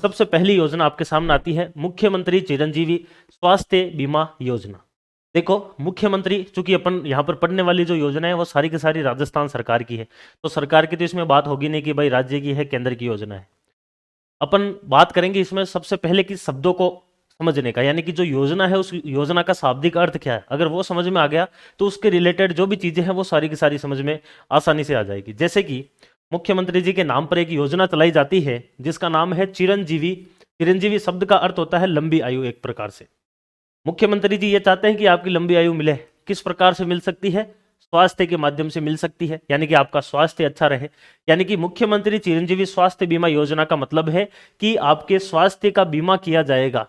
सबसे पहली योजना आपके सामने आती है मुख्यमंत्री चिरंजीवी स्वास्थ्य बीमा योजना। देखो, मुख्यमंत्री, चूंकि अपन यहाँ पर पढ़ने वाली जो योजना है वो सारी की सारी राजस्थान सरकार की है, तो सरकार की तो इसमें बात होगी नहीं कि भाई राज्य की है, केंद्र की योजना है। अपन बात करेंगे इसमें सबसे पहले कि शब्दों को समझने का, यानी कि जो योजना है उस योजना का शाब्दिक अर्थ क्या है, अगर वो समझ में आ गया तो उसके रिलेटेड जो भी चीजें हैं वो सारी की सारी समझ में आसानी से आ जाएगी। जैसे कि मुख्यमंत्री जी के नाम पर एक योजना चलाई जाती है जिसका नाम है चिरंजीवी। चिरंजीवी शब्द का अर्थ होता है लंबी आयु। एक प्रकार से मुख्यमंत्री जी ये चाहते हैं कि आपकी लंबी आयु मिले। किस प्रकार से मिल सकती है? स्वास्थ्य के माध्यम से मिल सकती है, यानी कि आपका स्वास्थ्य अच्छा रहे। यानी कि मुख्यमंत्री चिरंजीवी स्वास्थ्य बीमा योजना का मतलब है कि आपके स्वास्थ्य का बीमा किया जाएगा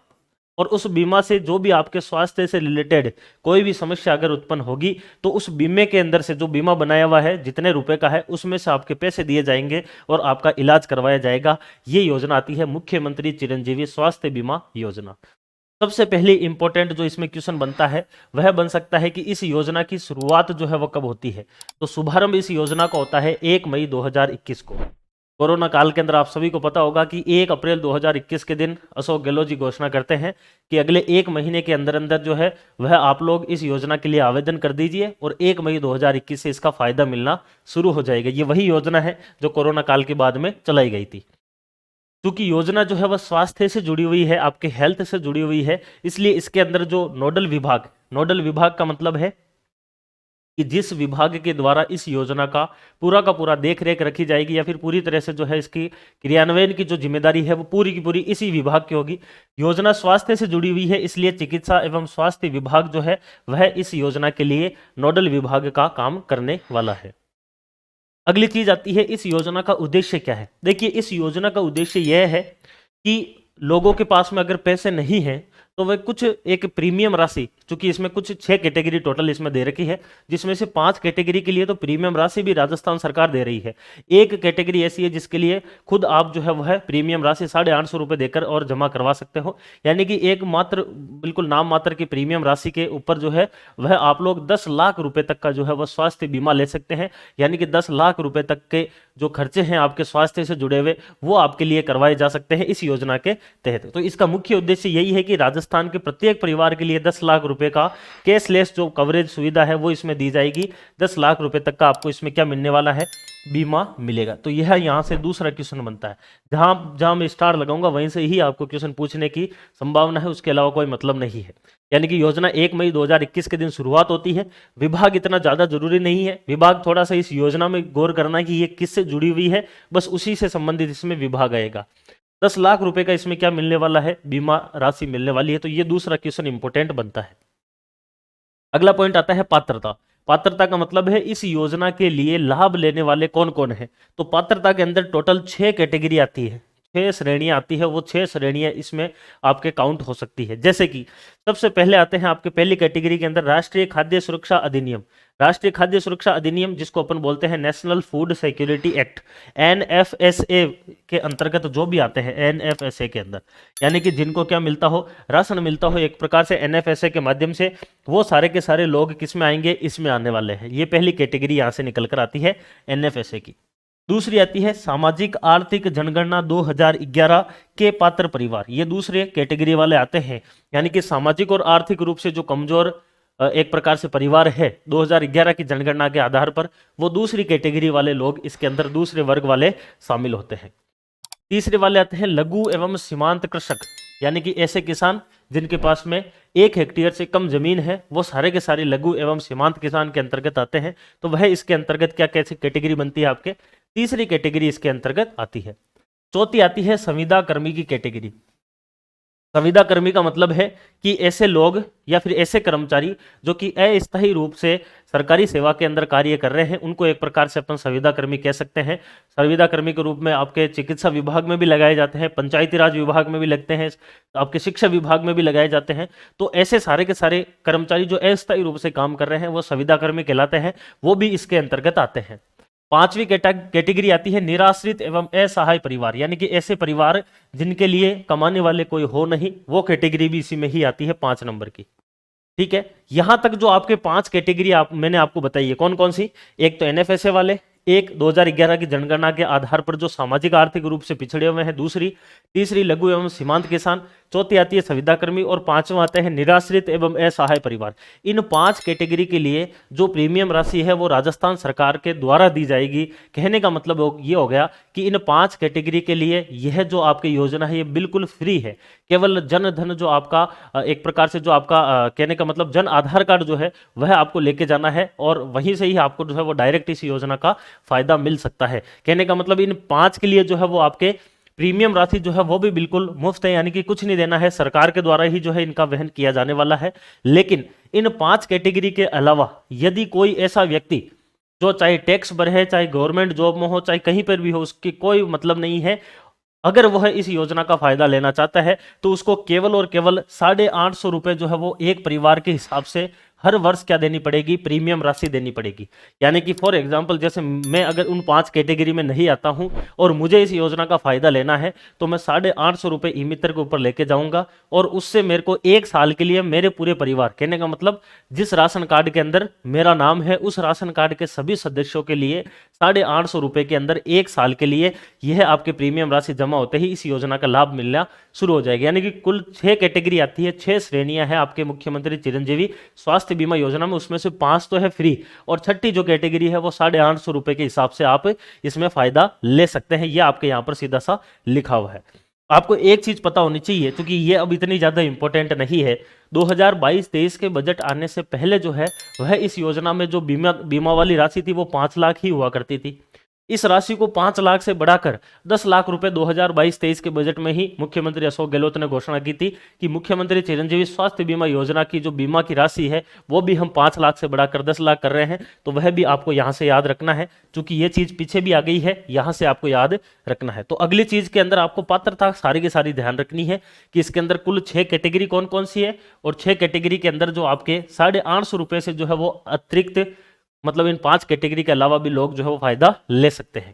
और उस बीमा से जो भी आपके स्वास्थ्य से रिलेटेड कोई भी समस्या अगर उत्पन्न होगी तो उस बीमे के अंदर से, जो बीमा बनाया हुआ है जितने रुपए का है, उसमें से आपके पैसे दिए जाएंगे और आपका इलाज करवाया जाएगा। ये योजना आती है मुख्यमंत्री चिरंजीवी स्वास्थ्य बीमा योजना। सबसे पहले इंपॉर्टेंट जो इसमें क्वेश्चन बनता है वह बन सकता है कि इस योजना की शुरुआत जो है वो कब होती है। तो शुभारंभ इस योजना का होता है 1 मई 2021 को। कोरोना काल के अंदर आप सभी को पता होगा कि 1 अप्रैल 2021 के दिन अशोक गहलोत जी घोषणा करते हैं कि अगले 1 महीने के अंदर अंदर जो है वह आप लोग इस योजना के लिए आवेदन कर दीजिए और 1 मई 2021 से इसका फायदा मिलना शुरू हो जाएगा। ये वही योजना है जो कोरोना काल के बाद में चलाई गई थी। क्योंकि योजना जो है वह स्वास्थ्य से जुड़ी हुई है, आपके हेल्थ से जुड़ी हुई है, इसलिए इसके अंदर जो नोडल विभाग का मतलब है कि जिस विभाग के द्वारा इस योजना का पूरा देख रेख रखी जाएगी या फिर पूरी तरह से जो है इसकी क्रियान्वयन की जो जिम्मेदारी है वो पूरी की पूरी इसी विभाग की होगी। योजना स्वास्थ्य से जुड़ी हुई है, इसलिए चिकित्सा एवं स्वास्थ्य विभाग जो है वह इस योजना के लिए नोडल विभाग का काम करने वाला है। अगली चीज आती है इस योजना का उद्देश्य क्या है। देखिए, इस योजना का उद्देश्य यह है कि लोगों के पास में अगर पैसे नहीं हैं तो वह कुछ एक प्रीमियम राशि, चूंकि इसमें कुछ 6 कैटेगरी टोटल इसमें दे रखी है, जिसमें से 5 कैटेगरी के लिए तो प्रीमियम राशि भी राजस्थान सरकार दे रही है। एक कैटेगरी ऐसी है जिसके लिए खुद आप जो है वह प्रीमियम राशि 850 रुपये देकर और जमा करवा सकते हो। यानी कि एक मात्र बिल्कुल नाम मात्र की प्रीमियम राशि के ऊपर जो है वह आप लोग 10 लाख रुपए तक का जो है वह स्वास्थ्य बीमा ले सकते हैं। यानी कि 10 लाख रुपए तक के जो खर्चे हैं आपके स्वास्थ्य से जुड़े हुए वो आपके लिए करवाए जा सकते हैं इस योजना के तहत। तो इसका मुख्य उद्देश्य यही है कि राजस्थान के प्रत्येक परिवार के लिए 10 लाख रुपए का कैशलेस जो कवरेज सुविधा है वो इसमें दी जाएगी। 10 लाख रुपए तक का आपको इसमें क्या मिलने वाला है? बीमा मिलेगा। तो यह यहां से दूसरा क्वेश्चन बनता है। जहां मैं स्टार लगाऊंगा वहीं से ही आपको क्वेश्चन पूछने की संभावना है, उसके अलावा कोई मतलब नहीं है। यानी कि योजना 1 मई 2021 के दिन शुरुआत होती है। विभाग इतना ज्यादा जरूरी नहीं है, विभाग थोड़ा सा इस योजना में गौर करना कि ये किससे जुड़ी हुई है, बस उसी से संबंधित इसमें विभाग आएगा। 10 लाख रुपए का इसमें क्या मिलने वाला है? बीमा राशि मिलने वाली है। तो ये दूसरा क्वेश्चन इंपोर्टेंट बनता है। अगला पॉइंट आता है पात्रता। पात्रता का मतलब है इस योजना के लिए लाभ लेने वाले कौन कौन है। तो पात्रता के अंदर टोटल 6 कैटेगरी आती है, 6 श्रेणियां आती है। वो 6 श्रेणियां इसमें आपके काउंट हो सकती है। जैसे कि सबसे पहले आते हैं आपके पहली कैटेगरी के अंदर राष्ट्रीय खाद्य सुरक्षा अधिनियम। राष्ट्रीय खाद्य सुरक्षा अधिनियम जिसको अपन बोलते हैं national food security act, NFSA के अंतर्गत जो भी आते हैं NFSA के अंदर, यानी कि जिनको क्या मिलता हो? राशन मिलता हो एक प्रकार से NFSA के माध्यम से, वो सारे के सारे लोग किस में आएंगे? इसमें आने वाले हैं। ये पहली कैटेगरी यहां से निकल कर आती है NFSA की। दूसरी आती है सामाजिक आर्थिक जनगणना 2011 के पात्र परिवार। ये दूसरे कैटेगरी वाले आते हैं, यानी कि सामाजिक और आर्थिक रूप से जो कमजोर एक प्रकार से परिवार है 2011 की जनगणना के आधार पर, वो दूसरी कैटेगरी वाले लोग इसके अंदर दूसरे वर्ग वाले शामिल होते हैं। तीसरे वाले आते हैं लघु एवं सीमांत कृषक, यानी कि ऐसे किसान जिनके पास में 1 हेक्टेयर से कम जमीन है, वो सारे के सारे लघु एवं सीमांत किसान के अंतर्गत आते हैं। तो वह इसके अंतर्गत क्या कैसी कैटेगरी बनती है? आपके तीसरी कैटेगरी इसके अंतर्गत आती है। चौथी आती है संविदा कर्मी की कैटेगरी। संविदा कर्मी का मतलब है कि ऐसे लोग या फिर ऐसे कर्मचारी जो कि अस्थायी रूप से सरकारी सेवा के अंदर कार्य कर रहे हैं, उनको एक प्रकार से अपन संविदा कर्मी कह सकते हैं। संविदा कर्मी के रूप में आपके चिकित्सा विभाग में भी लगाए जाते हैं, पंचायती राज विभाग में भी लगते हैं, आपके शिक्षा विभाग में भी लगाए जाते हैं। तो ऐसे सारे के सारे कर्मचारी जो अस्थायी रूप से काम कर रहे हैं वो संविदा कर्मी कहलाते हैं, वो भी इसके अंतर्गत आते हैं। पांचवी कैटेगरी आती है निराश्रित एवं असहाय परिवार, यानी कि ऐसे परिवार जिनके लिए कमाने वाले कोई हो नहीं, वो कैटेगरी भी इसी में ही आती है 5 नंबर की। ठीक है, यहां तक जो आपके 5 कैटेगरी मैंने आपको बताई है कौन कौन सी? एक तो NFSA वाले, एक 2011 की जनगणना के आधार पर जो सामाजिक आर्थिक रूप से पिछड़े हुए हैं, दूसरी, तीसरी लघु एवं सीमांत किसान, चौथी आती है संविदा कर्मी और पांचवा आता है निराश्रित एवं असहाय परिवार। इन 5 कैटेगरी के लिए जो प्रीमियम राशि है वो राजस्थान सरकार के द्वारा दी जाएगी। कहने का मतलब ये हो गया कि इन 5 कैटेगरी के लिए यह जो आपकी योजना है ये बिल्कुल फ्री है। केवल जन धन जो आपका एक प्रकार से जो आपका कहने का मतलब जन आधार कार्ड जो है वह आपको लेके जाना है और वहीं से ही आपको जो है वो डायरेक्ट इस योजना का फायदा मिल सकता है। कहने का मतलब इन 5 के लिए जो है वो आपके प्रीमियम राशि जो है वो भी बिल्कुल मुफ्त है, यानी कि कुछ नहीं देना है, सरकार के द्वारा ही जो है इनका वहन किया जाने वाला है। लेकिन इन 5 कैटेगरी के अलावा यदि कोई ऐसा व्यक्ति जो चाहे टैक्स भरे, चाहे गवर्नमेंट जॉब में हो, चाहे कहीं पर भी हो, उसकी कोई मतलब नहीं है, अगर वह इस योजना का फायदा लेना चाहता है तो उसको केवल और केवल 850 रुपए जो है वो एक परिवार के हिसाब से हर वर्ष क्या देनी पड़ेगी, प्रीमियम राशि देनी पड़ेगी। यानी कि फॉर एग्जांपल जैसे मैं अगर उन 5 कैटेगरी में नहीं आता हूं और मुझे इस योजना का फायदा लेना है तो मैं 850 रुपए ई मित्र के ऊपर लेके जाऊंगा और उससे मेरे को 1 साल के लिए मेरे पूरे परिवार, कहने का मतलब जिस राशन कार्ड के अंदर मेरा नाम है उस राशन कार्ड के सभी सदस्यों के लिए 850 रुपए के अंदर 1 साल के लिए यह आपके प्रीमियम राशि जमा होते ही इस योजना का लाभ मिलना शुरू हो जाएगा। यानी कि कुल 6 कैटेगरी आती है, 6 श्रेणियां हैं आपके मुख्यमंत्री चिरंजीवी स्वास्थ्य बीमा योजना में, उसमें से 5 तो है फ्री और छठी जो कैटेगरी है वो 850 रुपए के हिसाब से आप इसमें फायदा ले सकते हैं। ये आपके यहाँ पर सीधा सा लिखा हुआ है। आपको एक चीज पता होनी चाहिए क्योंकि ये अब इतनी ज्यादा इंपॉर्टेंट नहीं है, 2022-23 के बजट आने से पहले जो है वह इस योजना में जो बीमा वाली राशि थी वो 5 लाख ही हुआ करती थी। इस राशि को 5 लाख से बढ़ाकर 10 लाख रुपए 2022-23 के बजट में ही मुख्यमंत्री अशोक गहलोत ने घोषणा की थी कि मुख्यमंत्री चिरंजीवी स्वास्थ्य बीमा योजना की जो बीमा की राशि है वो भी हम 5 लाख से बढ़ाकर 10 लाख कर रहे हैं। तो वह भी आपको यहां से याद रखना है क्योंकि ये चीज पीछे भी आ गई है, यहां से आपको याद रखना है। तो अगली चीज के अंदर आपको पात्रता सारी की सारी ध्यान रखनी है कि इसके अंदर कुल 6 कैटेगरी कौन कौन सी है और 6 कैटेगरी के अंदर जो आपके 850 रुपए से जो है वो अतिरिक्त मतलब इन 5 कैटेगरी के अलावा भी लोग जो है वो फायदा ले सकते हैं।